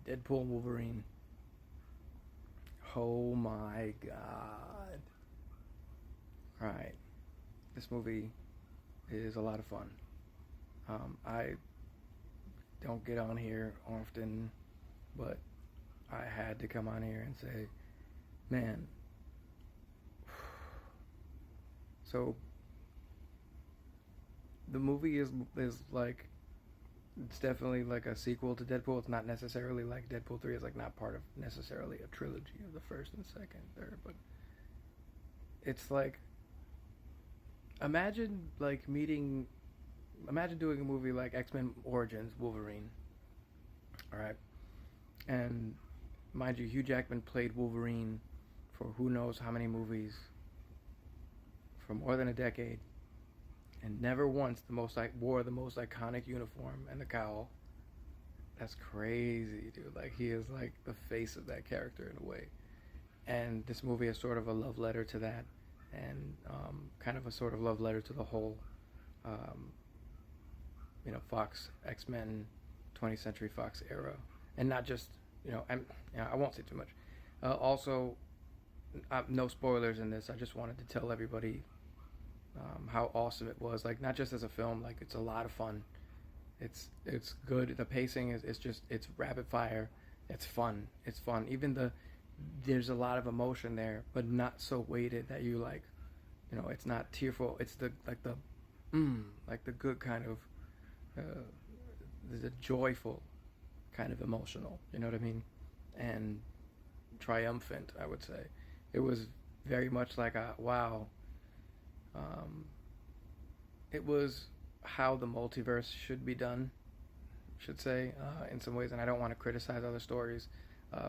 Deadpool and Wolverine. Oh my god. Alright. This movie is a lot of fun. I don't get on here often, but I had to come on here and say, man. So the movie is like, it's definitely like a sequel to Deadpool. It's not necessarily like Deadpool 3 is like not part of necessarily a trilogy of the first and second, third, but it's like, imagine like meeting imagine doing a movie like X-Men Origins Wolverine. All right. And mind you, Hugh Jackman played Wolverine for who knows how many movies for more than a decade, and never once wore the most iconic uniform and the cowl. That's crazy, dude. Like he is like the face of that character in a way. And this movie is sort of a love letter to that, and kind of a sort of love letter to the whole, um, Fox X Men, 20th Century Fox era, and not just I won't say too much. Also, no spoilers in this. I just wanted to tell everybody how awesome it was. Like not just as a film, like it's a lot of fun. It's good. The pacing is just it's rapid fire. It's fun. It's fun. Even there's a lot of emotion there, but not so weighted that you like, it's not tearful. It's like the good kind of, the joyful kind of emotional. You know what I mean? And triumphant, I would say. It was very much like a wow. It was how the multiverse should be done, should say, in some ways. And I don't want to criticize other stories,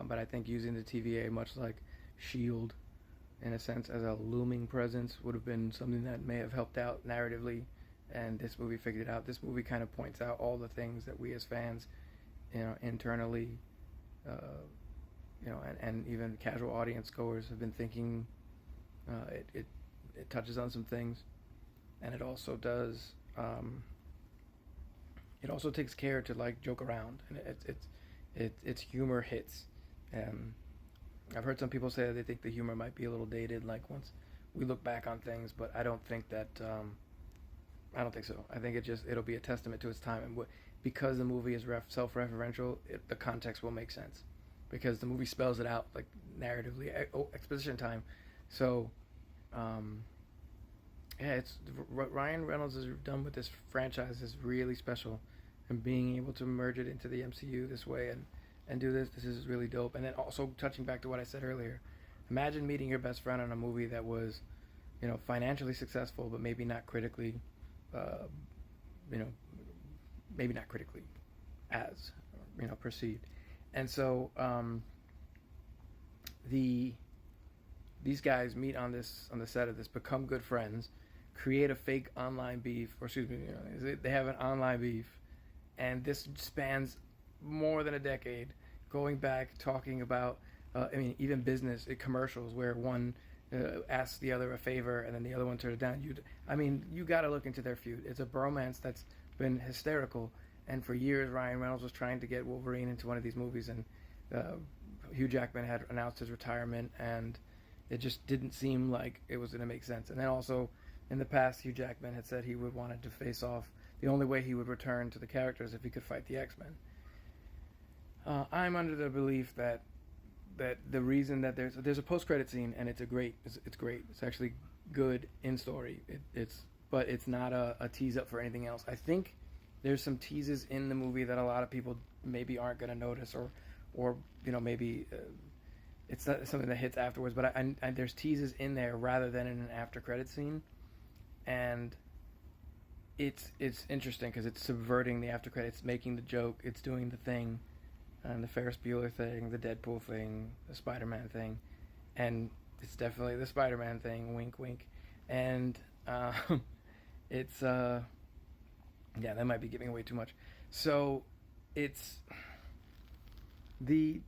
but I think using the TVA, much like Shield, in a sense, as a looming presence, would have been something that may have helped out narratively. And this movie figured it out. This movie kind of points out all the things that we as fans, internally, and even casual audience goers have been thinking. It touches on some things, and it also does. It also takes care to like joke around, and its humor hits. I've heard some people say that they think the humor might be a little dated, like once we look back on things, but I don't think that. I don't think so. I think it'll be a testament to its time, and because the movie is self-referential, the context will make sense, because the movie spells it out like narratively, exposition time. So, yeah, it's Ryan Reynolds has done with this franchise is really special, and being able to merge it into the MCU this way and do this is really dope. And then also touching back to what I said earlier, imagine meeting your best friend on a movie that was, financially successful, but maybe not critically, uh, you know, maybe not critically as perceived. And so these guys meet on the set of this, become good friends, create a fake online beef, or excuse me, they have an online beef, and this spans more than a decade, going back talking about, even business commercials where one asks the other a favor and then the other one turns it down. You got to look into their feud. It's a bromance that's been hysterical, and for years Ryan Reynolds was trying to get Wolverine into one of these movies, and Hugh Jackman had announced his retirement, and it just didn't seem like it was going to make sense. And then also, in the past, Hugh Jackman had said he would wanted to face off. The only way he would return to the characters if he could fight the X-Men. I'm under the belief that the reason that there's a post-credit scene, and it's great. It's actually good in story. But it's not a tease up for anything else. I think there's some teases in the movie that a lot of people maybe aren't going to notice, or maybe. It's not something that hits afterwards, but there's teases in there rather than in an after credit scene, and it's interesting because it's subverting the after credits, making the joke, it's doing the thing, and the Ferris Bueller thing, the Deadpool thing, the Spider-Man thing, and it's definitely the Spider-Man thing. Wink, wink, and it's yeah, that might be giving away too much. So it's the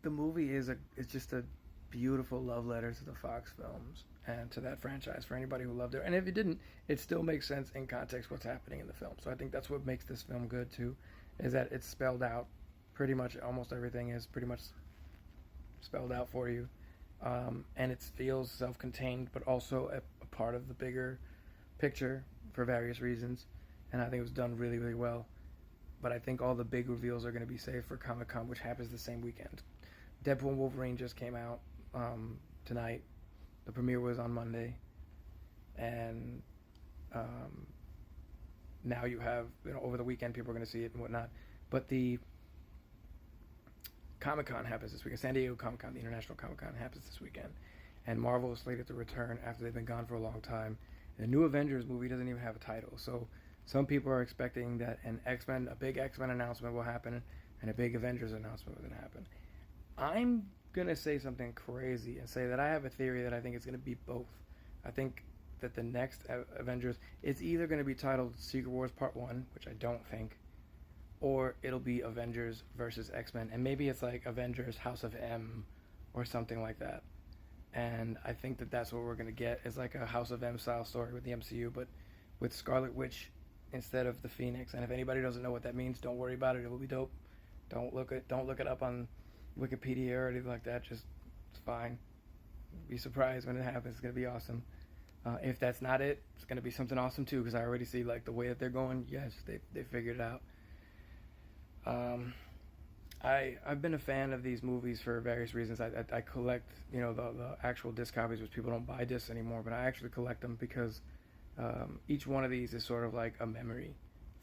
movie is just a beautiful love letter to the Fox films and to that franchise for anybody who loved it. And if it didn't, it still makes sense in context what's happening in the film. So I think that's what makes this film good too, is that it's spelled out pretty much almost everything is pretty much spelled out for you, and it feels self-contained, but also a part of the bigger picture for various reasons. And I think it was done really, really well. But I think all the big reveals are going to be saved for Comic-Con, which happens the same weekend. Deadpool and Wolverine just came out tonight. The premiere was on Monday, and now you have, over the weekend people are going to see it and whatnot. But the Comic-Con happens this weekend. San Diego Comic-Con, the International Comic-Con, happens this weekend, and Marvel is slated to return after they've been gone for a long time. And the new Avengers movie doesn't even have a title, so some people are expecting that a big X-Men announcement will happen, and a big Avengers announcement will happen. I'm gonna say something crazy and say that I have a theory that I think it's gonna be both. I think that the next Avengers, it's either gonna be titled Secret Wars Part 1, which I don't think, or it'll be Avengers versus X-Men, and maybe it's like Avengers House of M or something like that. And I think that that's what we're gonna get, is like a House of M style story with the MCU, but with Scarlet Witch instead of the Phoenix. And if anybody doesn't know what that means, don't worry about it. It will be dope. Don't look it up on Wikipedia or anything like that. Just, it's fine. Be surprised when it happens. It's gonna be awesome. If that's not it, it's gonna be something awesome too, because I already see like the way that they're going. Yes, they figured it out. I've been a fan of these movies for various reasons. I collect, the actual disc copies, which people don't buy discs anymore, but I actually collect them because each one of these is sort of like a memory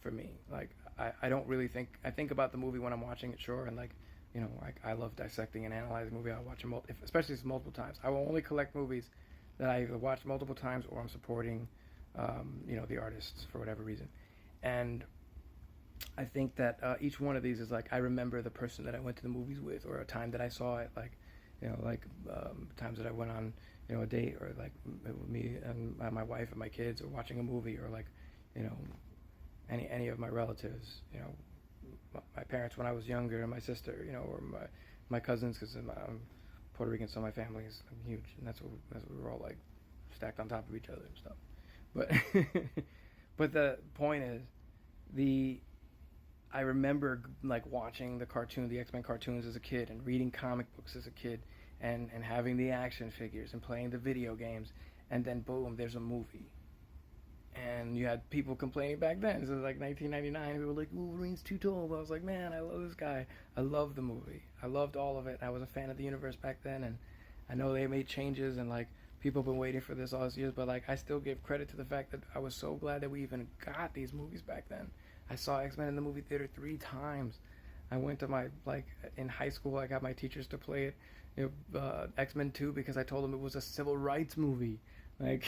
for me. Like, I don't really I think about the movie when I'm watching it, sure, and like, I love dissecting and analyzing a movie. I'll watch them, especially if it's multiple times. I will only collect movies that I either watch multiple times or I'm supporting, the artists for whatever reason. And I think that each one of these is like, I remember the person that I went to the movies with, or a time that I saw it, like, times that I went on, a date, or like me and my wife and my kids, or watching a movie, or like, any of my relatives, my parents when I was younger, and my sister, or my cousins, because I'm Puerto Rican, so my family is huge, and that's what we were all like stacked on top of each other and stuff. But but the point is, I remember like watching the X-Men cartoons as a kid, and reading comic books as a kid, and having the action figures and playing the video games, and then boom, there's a movie. And you had people complaining back then. This was like 1999. We were like, Wolverine's too tall. But I was like, man, I love this guy. I love the movie. I loved all of it. I was a fan of the universe back then, and I know they made changes, and like people have been waiting for this all these years. But like, I still give credit to the fact that I was so glad that we even got these movies back then. I saw X-Men in the movie theater 3 times. I went to in high school, I got my teachers to play it, X-Men 2, because I told them it was a civil rights movie. Like,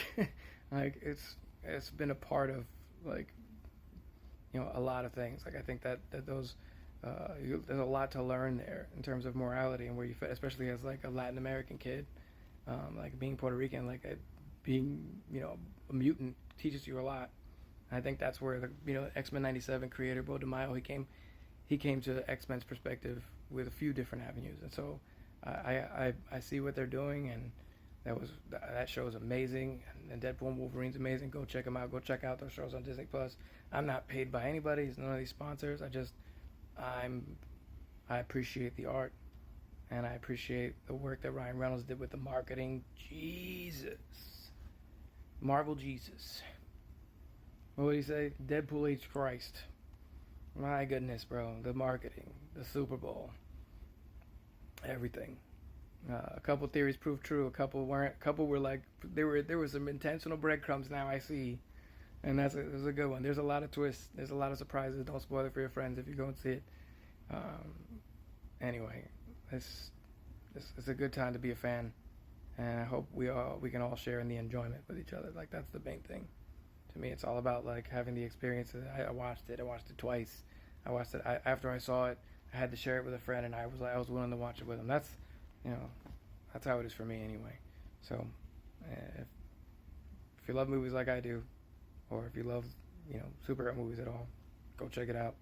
it's been a part of like, a lot of things. Like, I think that those, there's a lot to learn there in terms of morality, and where you fit, especially as like a Latin American kid, like being Puerto Rican, like being, a mutant teaches you a lot. I think that's where the X-Men '97 creator Beau DeMaio, he came to X-Men's perspective with a few different avenues, and so I see what they're doing, and that show is amazing, and Deadpool and Wolverine's amazing. Go check them out. Go check out those shows on Disney Plus. I'm not paid by anybody. It's none of these sponsors. I appreciate the art, and I appreciate the work that Ryan Reynolds did with the marketing. Jesus, Marvel Jesus. What would he say? Deadpool H. Christ. My goodness, bro. The marketing, the Super Bowl, everything. A couple theories proved true. A couple weren't. A couple were like, there were some intentional breadcrumbs. Now I see, and that's a good one. There's a lot of twists. There's a lot of surprises. Don't spoil it for your friends if you go and see it. Anyway, it's a good time to be a fan, and I hope we can all share in the enjoyment with each other. Like, that's the main thing. To me, it's all about like having the experience. I watched it twice. After I saw it, I had to share it with a friend, and I was willing to watch it with him. That's how it is for me anyway. So if you love movies like I do, or if you love superhero movies at all, go check it out.